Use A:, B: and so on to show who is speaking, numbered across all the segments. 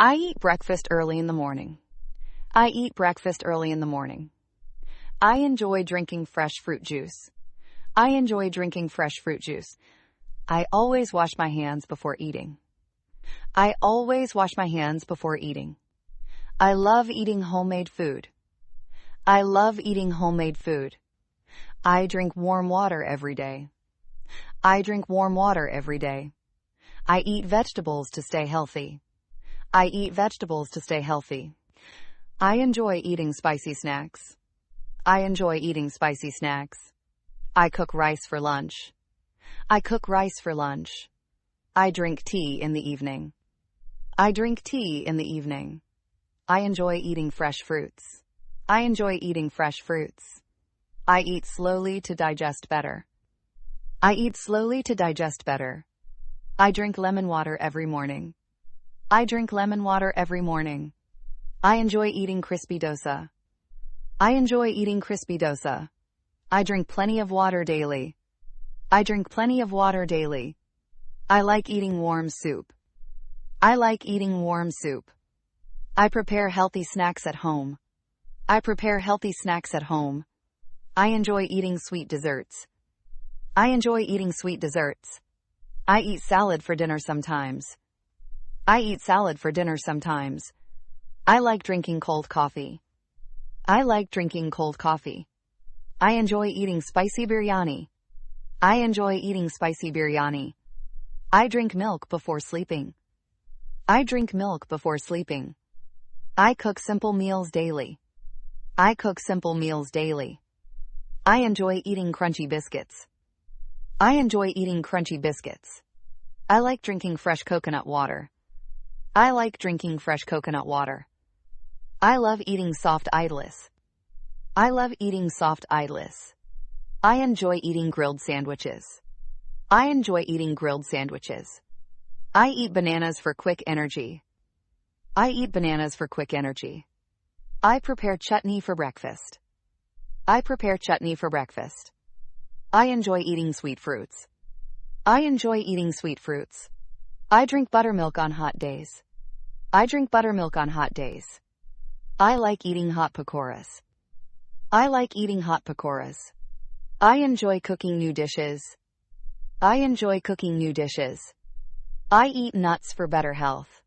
A: I eat breakfast early in the morning. I eat breakfast early in the morning. I enjoy drinking fresh fruit juice. I enjoy drinking fresh fruit juice. I always wash my hands before eating. I always wash my hands before eating. I love eating homemade food. I love eating homemade food. I drink warm water every day. I drink warm water every day. I eat vegetables to stay healthy. I eat vegetables to stay healthy. I enjoy eating spicy snacks. I enjoy eating spicy snacks. I cook rice for lunch. I cook rice for lunch. I drink tea in the evening. I drink tea in the evening. I enjoy eating fresh fruits. I enjoy eating fresh fruits. I eat slowly to digest better. I eat slowly to digest better. I drink lemon water every morning. I drink lemon water every morning. I enjoy eating crispy dosa. I enjoy eating crispy dosa. I drink plenty of water daily. I drink plenty of water daily. I like eating warm soup. I like eating warm soup. I prepare healthy snacks at home. I prepare healthy snacks at home. I enjoy eating sweet desserts. I enjoy eating sweet desserts. I eat salad for dinner sometimes. I eat salad for dinner sometimes. I like drinking cold coffee. I like drinking cold coffee. I enjoy eating spicy biryani. I enjoy eating spicy biryani. I drink milk before sleeping. I drink milk before sleeping. I cook simple meals daily. I cook simple meals daily. I enjoy eating crunchy biscuits. I enjoy eating crunchy biscuits. I like drinking fresh coconut water. I like drinking fresh coconut water. I love eating soft idlis. I love eating soft idlis. I enjoy eating grilled sandwiches. I enjoy eating grilled sandwiches. I eat bananas for quick energy. I eat bananas for quick energy. I prepare chutney for breakfast. I prepare chutney for breakfast. I enjoy eating sweet fruits. I enjoy eating sweet fruits. I drink buttermilk on hot days. I drink buttermilk on hot days. I like eating hot pakoras. I like eating hot pakoras. I enjoy cooking new dishes. I enjoy cooking new dishes. I eat nuts for better health.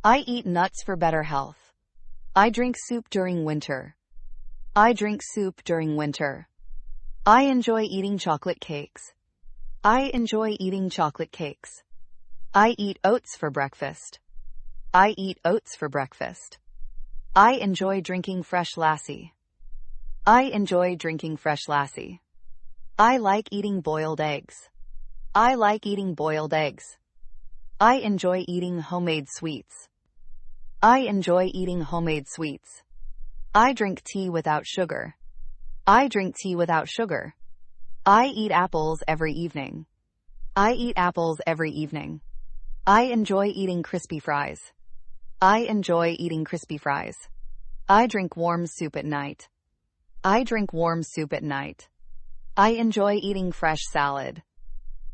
A: I eat nuts for better health. I drink soup during winter. I drink soup during winter. I enjoy eating chocolate cakes. I enjoy eating chocolate cakes. I eat oats for breakfast. I eat oats for breakfast. I enjoy drinking fresh lassi. I enjoy drinking fresh lassi. I like eating boiled eggs. I like eating boiled eggs. I enjoy eating homemade sweets. I enjoy eating homemade sweets. I drink tea without sugar. I drink tea without sugar. I eat apples every evening. I eat apples every evening. I enjoy eating crispy fries. I enjoy eating crispy fries. I drink warm soup at night. I drink warm soup at night. I enjoy eating fresh salad.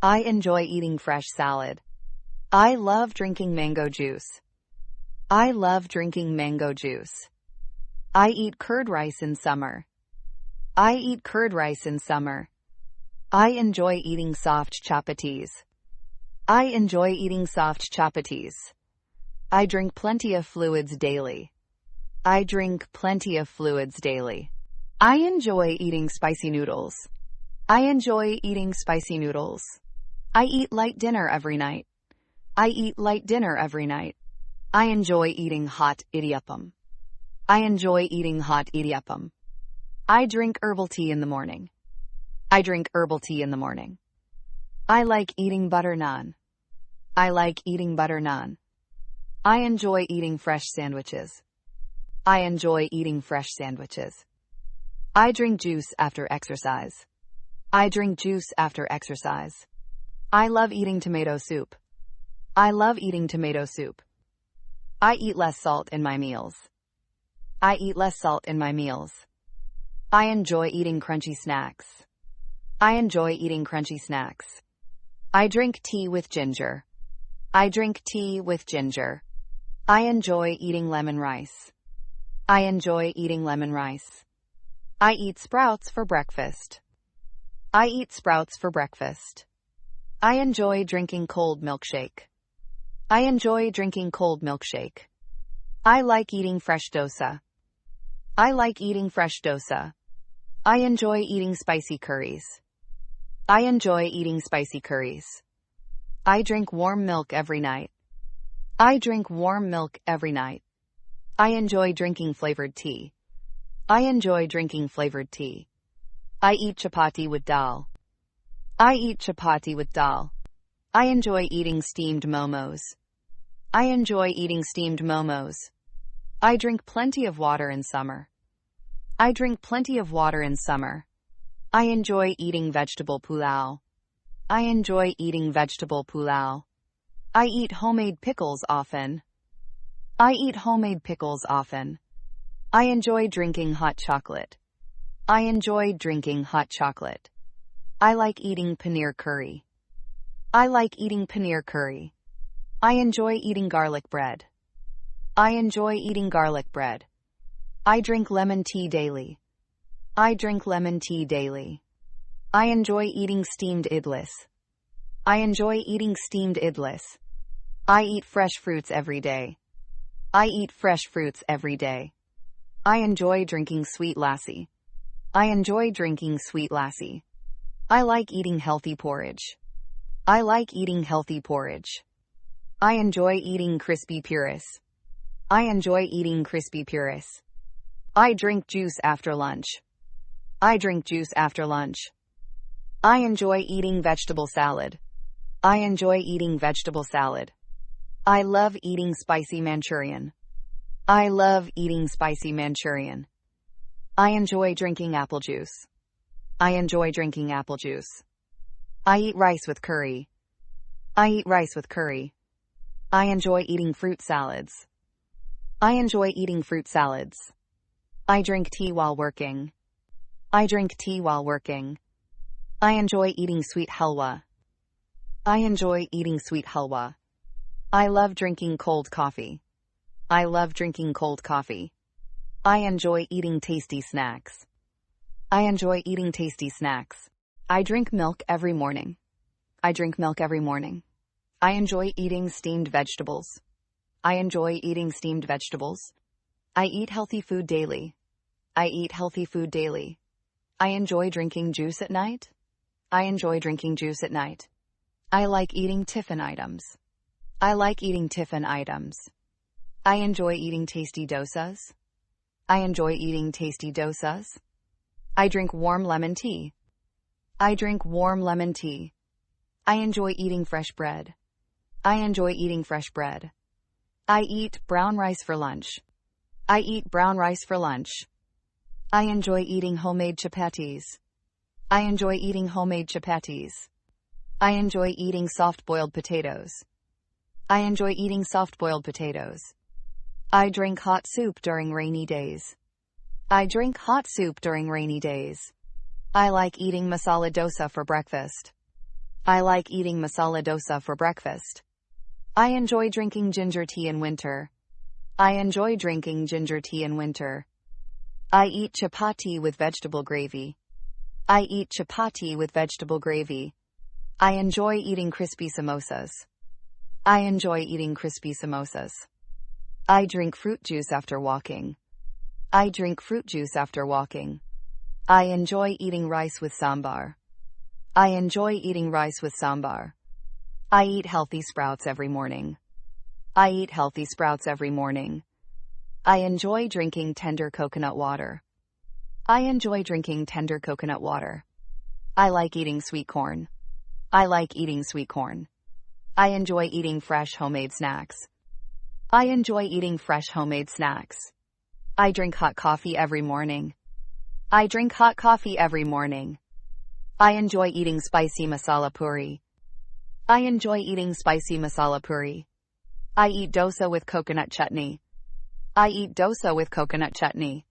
A: I enjoy eating fresh salad. I love drinking mango juice. I love drinking mango juice. I eat curd rice in summer. I eat curd rice in summer. I enjoy eating soft chapatis. I enjoy eating soft chapatis. I drink plenty of fluids daily. I drink plenty of fluids daily. I enjoy eating spicy noodles. I enjoy eating spicy noodles. I eat light dinner every night. I eat light dinner every night. I enjoy eating hot idiyappam. I enjoy eating hot idiyappam. I drink herbal tea in the morning. I drink herbal tea in the morning. I like eating butter naan. I like eating butter naan. I enjoy eating fresh sandwiches. I enjoy eating fresh sandwiches. I drink juice after exercise. I drink juice after exercise. I love eating tomato soup. I love eating tomato soup. I eat less salt in my meals. I eat less salt in my meals. I enjoy eating crunchy snacks. I enjoy eating crunchy snacks. I drink tea with ginger. I drink tea with ginger. I enjoy eating lemon rice. I enjoy eating lemon rice. I eat sprouts for breakfast. I eat sprouts for breakfast. I enjoy drinking cold milkshake. I enjoy drinking cold milkshake. I like eating fresh dosa. I like eating fresh dosa. I enjoy eating spicy curries. I enjoy eating spicy curries. I drink warm milk every night. I drink warm milk every night. I enjoy drinking flavored tea. I enjoy drinking flavored tea. I eat chapati with dal. I eat chapati with dal. I enjoy eating steamed momos. I enjoy eating steamed momos. I drink plenty of water in summer. I drink plenty of water in summer. I enjoy eating vegetable pulao. I enjoy eating vegetable pulao. I eat homemade pickles often. I eat homemade pickles often. I enjoy drinking hot chocolate. I enjoy drinking hot chocolate. I like eating paneer curry. I like eating paneer curry. I enjoy eating garlic bread. I enjoy eating garlic bread. I drink lemon tea daily. I drink lemon tea daily. I enjoy eating steamed idlis. I enjoy eating steamed idlis. I eat fresh fruits every day. I eat fresh fruits every day. I enjoy drinking sweet lassi. I enjoy drinking sweet lassi. I like eating healthy porridge. I like eating healthy porridge. I enjoy eating crispy puris. I enjoy eating crispy puris. I drink juice after lunch. I drink juice after lunch. I enjoy eating vegetable salad. I enjoy eating vegetable salad. I love eating spicy Manchurian. I love eating spicy Manchurian. I enjoy drinking apple juice. I enjoy drinking apple juice. I eat rice with curry. I eat rice with curry. I enjoy eating fruit salads. I enjoy eating fruit salads. I drink tea while working. I drink tea while working. I enjoy eating sweet halwa. I enjoy eating sweet halwa. I love drinking cold coffee. I love drinking cold coffee. I enjoy eating tasty snacks. I enjoy eating tasty snacks. I drink milk every morning. I drink milk every morning. I enjoy eating steamed vegetables. I enjoy eating steamed vegetables. I eat healthy food daily. I eat healthy food daily. I enjoy drinking juice at night. I enjoy drinking juice at night. I like eating tiffin items. I like eating tiffin items. I enjoy eating tasty dosas. I enjoy eating tasty dosas. I drink warm lemon tea. I drink warm lemon tea. I enjoy eating fresh bread. I enjoy eating fresh bread. I eat brown rice for lunch. I eat brown rice for lunch. I enjoy eating homemade chapatis. I enjoy eating homemade chapatis. I enjoy eating soft-boiled potatoes. I enjoy eating soft-boiled potatoes. I drink hot soup during rainy days. I drink hot soup during rainy days. I like eating masala dosa for breakfast. I like eating masala dosa for breakfast. I enjoy drinking ginger tea in winter. I enjoy drinking ginger tea in winter. I eat chapati with vegetable gravy. I eat chapati with vegetable gravy. I enjoy eating crispy samosas. I enjoy eating crispy samosas. I drink fruit juice after walking. I drink fruit juice after walking. I enjoy eating rice with sambar. I enjoy eating rice with sambar. I eat healthy sprouts every morning. I eat healthy sprouts every morning. I enjoy drinking tender coconut water. I enjoy drinking tender coconut water. I like eating sweet corn. I like eating sweet corn. I enjoy eating fresh homemade snacks. I enjoy eating fresh homemade snacks. I drink hot coffee every morning. I drink hot coffee every morning. I enjoy eating spicy masala puri. I enjoy eating spicy masala puri. I eat dosa with coconut chutney. I eat dosa with coconut chutney.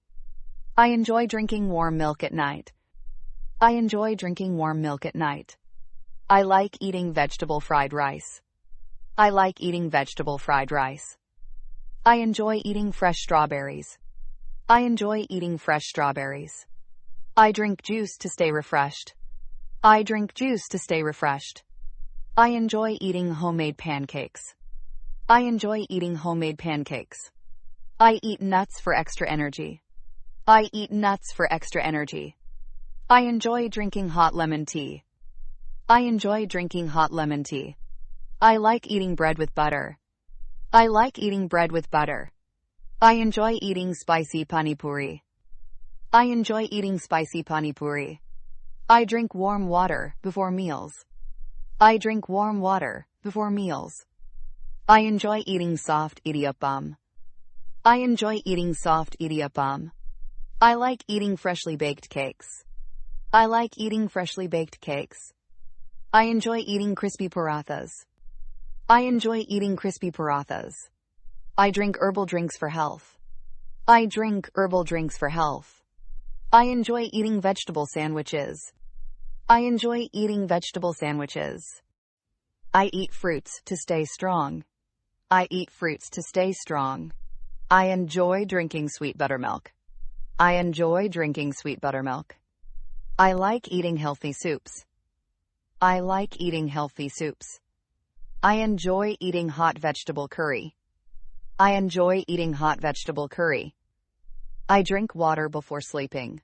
A: I enjoy drinking warm milk at night. I enjoy drinking warm milk at night. I like eating vegetable fried rice. I like eating vegetable fried rice. I enjoy eating fresh strawberries. I enjoy eating fresh strawberries. I drink juice to stay refreshed. I drink juice to stay refreshed. I enjoy eating homemade pancakes. I enjoy eating homemade pancakes. I eat nuts for extra energy. I eat nuts for extra energy. I enjoy drinking hot lemon tea. I enjoy drinking hot lemon tea. I like eating bread with butter. I like eating bread with butter. I enjoy eating spicy pani puri. I enjoy eating spicy pani puri. I drink warm water before meals. I drink warm water before meals. I enjoy eating soft idiyappam. I enjoy eating soft idiyappam. I like eating freshly baked cakes. I like eating freshly baked cakes. I enjoy eating crispy parathas. I enjoy eating crispy parathas. I drink herbal drinks for health. I drink herbal drinks for health. I enjoy eating vegetable sandwiches. I enjoy eating vegetable sandwiches. I eat fruits to stay strong. I eat fruits to stay strong. I enjoy drinking sweet buttermilk. I enjoy drinking sweet buttermilk. I like eating healthy soups. I like eating healthy soups. I enjoy eating hot vegetable curry. I enjoy eating hot vegetable curry. I drink water before sleeping.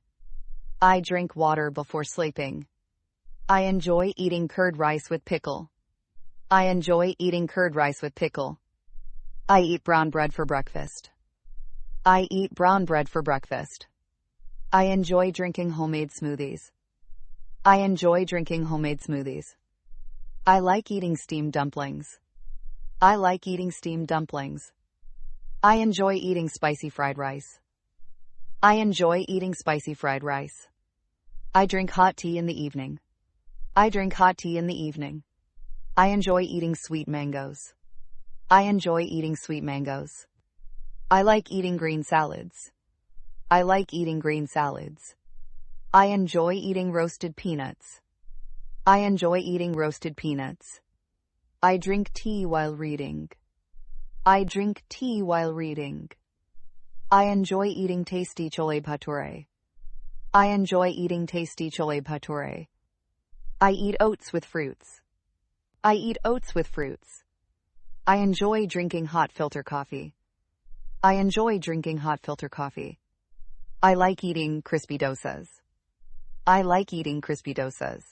A: I drink water before sleeping. I enjoy eating curd rice with pickle. I enjoy eating curd rice with pickle. I eat brown bread for breakfast. I eat brown bread for breakfast. I enjoy drinking homemade smoothies. I enjoy drinking homemade smoothies. I like eating steamed dumplings. I like eating steamed dumplings. I enjoy eating spicy fried rice. I enjoy eating spicy fried rice. I drink hot tea in the evening. I drink hot tea in the evening. I enjoy eating sweet mangoes. I enjoy eating sweet mangoes. I like eating green salads. I like eating green salads. I enjoy eating roasted peanuts. I enjoy eating roasted peanuts. I drink tea while reading. I drink tea while reading. I enjoy eating tasty chole bhature. I enjoy eating tasty chole bhature. I eat oats with fruits. I eat oats with fruits. I enjoy drinking hot filter coffee. I enjoy drinking hot filter coffee. I like eating crispy dosas. I like eating crispy dosas.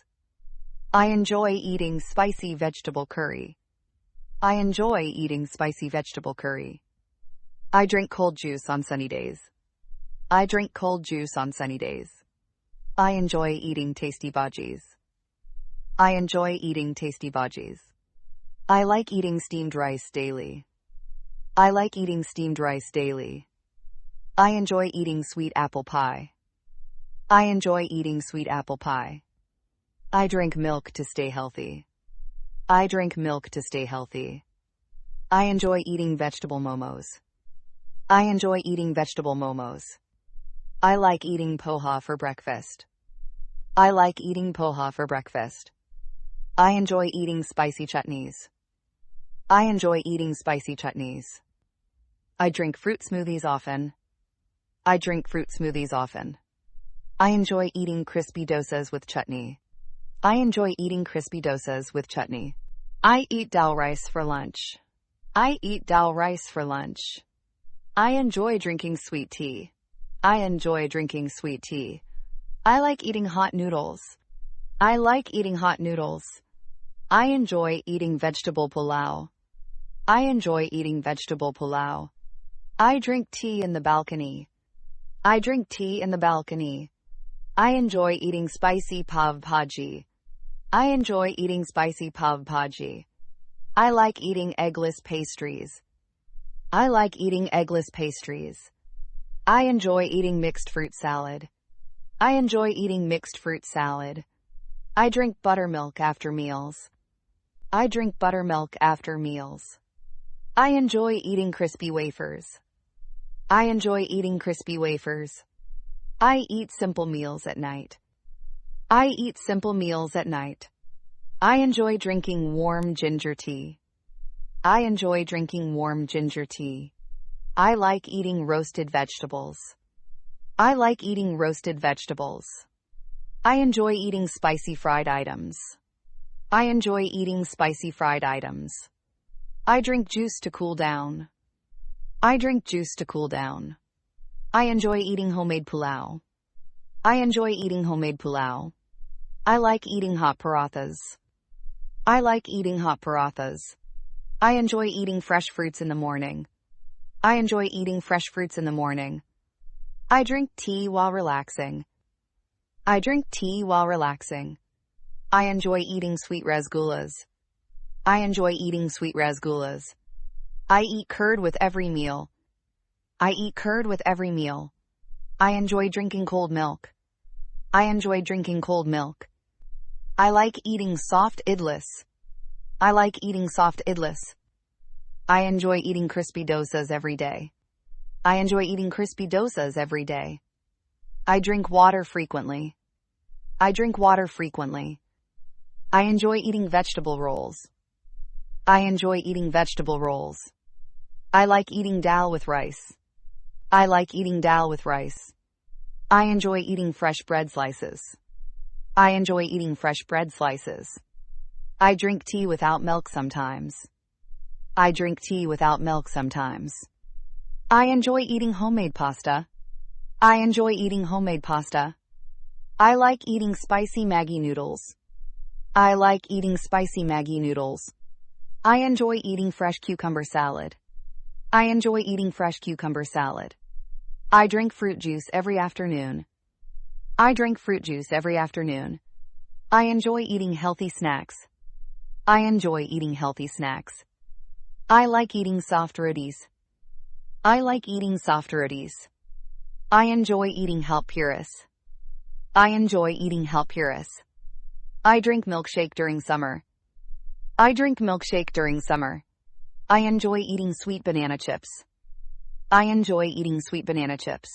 A: I enjoy eating spicy vegetable curry. I enjoy eating spicy vegetable curry. I drink cold juice on sunny days. I drink cold juice on sunny days. I enjoy eating tasty bhajis. I enjoy eating tasty bhajis. I like eating steamed rice daily. I like eating steamed rice daily. I enjoy eating sweet apple pie. I enjoy eating sweet apple pie. I drink milk to stay healthy. I drink milk to stay healthy. I enjoy eating vegetable momos. I enjoy eating vegetable momos. I like eating poha for breakfast. I like eating poha for breakfast. I enjoy eating spicy chutneys. I enjoy eating spicy chutneys. I drink fruit smoothies often. I drink fruit smoothies often. I enjoy eating crispy dosas with chutney. I enjoy eating crispy dosas with chutney. I eat dal rice for lunch. I eat dal rice for lunch. I enjoy drinking sweet tea. I enjoy drinking sweet tea. I like eating hot noodles. I like eating hot noodles. I enjoy eating vegetable pulao. I enjoy eating vegetable pulao. I drink tea in the balcony. I drink tea in the balcony. I enjoy eating spicy pav bhaji. I enjoy eating spicy pav bhaji. I like eating eggless pastries. I like eating eggless pastries. I enjoy eating mixed fruit salad. I enjoy eating mixed fruit salad. I drink buttermilk after meals. I drink buttermilk after meals. I enjoy eating crispy wafers. I enjoy eating crispy wafers. I eat simple meals at night. I eat simple meals at night. I enjoy drinking warm ginger tea. I enjoy drinking warm ginger tea. I like eating roasted vegetables. I like eating roasted vegetables. I enjoy eating spicy fried items. I enjoy eating spicy fried items. I drink juice to cool down. I drink juice to cool down. I enjoy eating homemade pulao. I enjoy eating homemade pulao. I like eating hot parathas. I like eating hot parathas. I enjoy eating fresh fruits in the morning. I enjoy eating fresh fruits in the morning. I drink tea while relaxing. I drink tea while relaxing. I enjoy eating sweet rasgullas. I enjoy eating sweet rasgullas. I eat curd with every meal. I eat curd with every meal. I enjoy drinking cold milk. I enjoy drinking cold milk. I like eating soft idlis. I like eating soft idlis. I enjoy eating crispy dosas every day. I enjoy eating crispy dosas every day. I drink water frequently. I drink water frequently. I enjoy eating vegetable rolls. I enjoy eating vegetable rolls. I like eating dal with rice. I like eating dal with rice. I enjoy eating fresh bread slices. I enjoy eating fresh bread slices. I drink tea without milk sometimes. I drink tea without milk sometimes. I enjoy eating homemade pasta. I enjoy eating homemade pasta. I like eating spicy Maggi noodles. I like eating spicy Maggi noodles. I enjoy eating fresh cucumber salad. I enjoy eating fresh cucumber salad. I drink fruit juice every afternoon. I drink fruit juice every afternoon. I enjoy eating healthy snacks. I enjoy eating healthy snacks. I like eating soft rotis. I like eating soft rotis. I enjoy eating help puris. I enjoy eating help puris. I drink milkshake during summer. I drink milkshake during summer. I enjoy eating sweet banana chips. I enjoy eating sweet banana chips.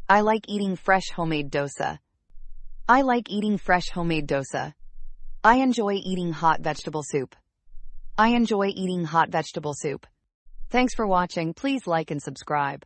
A: I like eating fresh homemade dosa. I like eating fresh homemade dosa. I enjoy eating hot vegetable soup. I enjoy eating hot vegetable soup. Thanks for watching. Please like and subscribe.